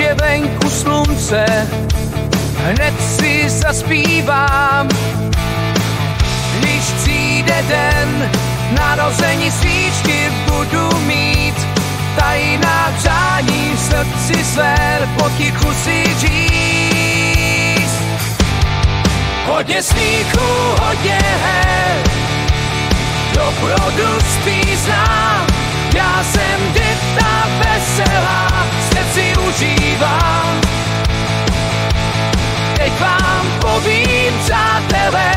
je venku slunce, hned si zaspívám. Když přijde den, narození svíčky budu mít, tajná přání v srdci své potichu si říct. Hodně smíchu, hodně her, dobrodu zpíznám. Já jsem děta veselá, svět si užívám. Teď vám povím, přátelé,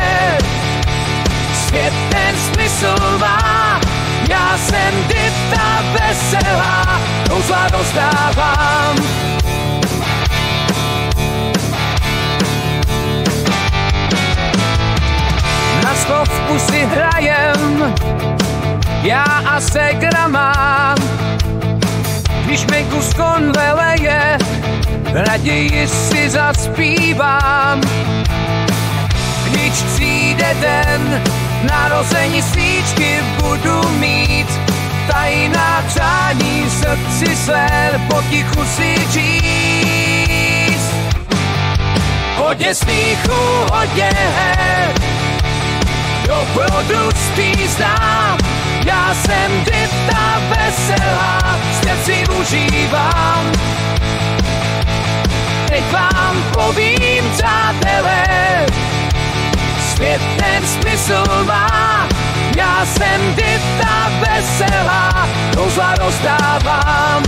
svět ten smysl má. Já jsem děta veselá, kouzla rozdávám. Na stovku si hrajem, já a ségra mám. Když mi kus konveleje, raději si zaspívám. Když přijde den, narození svíčky budu mít, tajná přání v srdci své potichu si říct. Hodně smíchu, hodně her, dobrodu zpíznám. Já jsem děta veselá, svět si užívám. Teď vám povím, přátelé, svět ten smysl má. Já jsem děta veselá, kouzla rozdávám.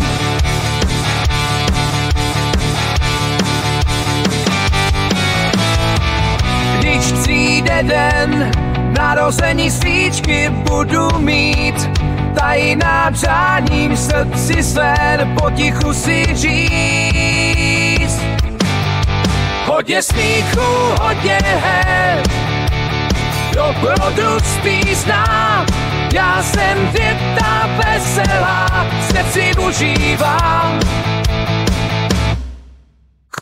Když přijde den, narození svíčky budu mít, tajná přání v srdci své potichu si říct. Hodně smíchu, hodně her, dobrodu zpíznám. Já jsem děta veselá, svět si užívám.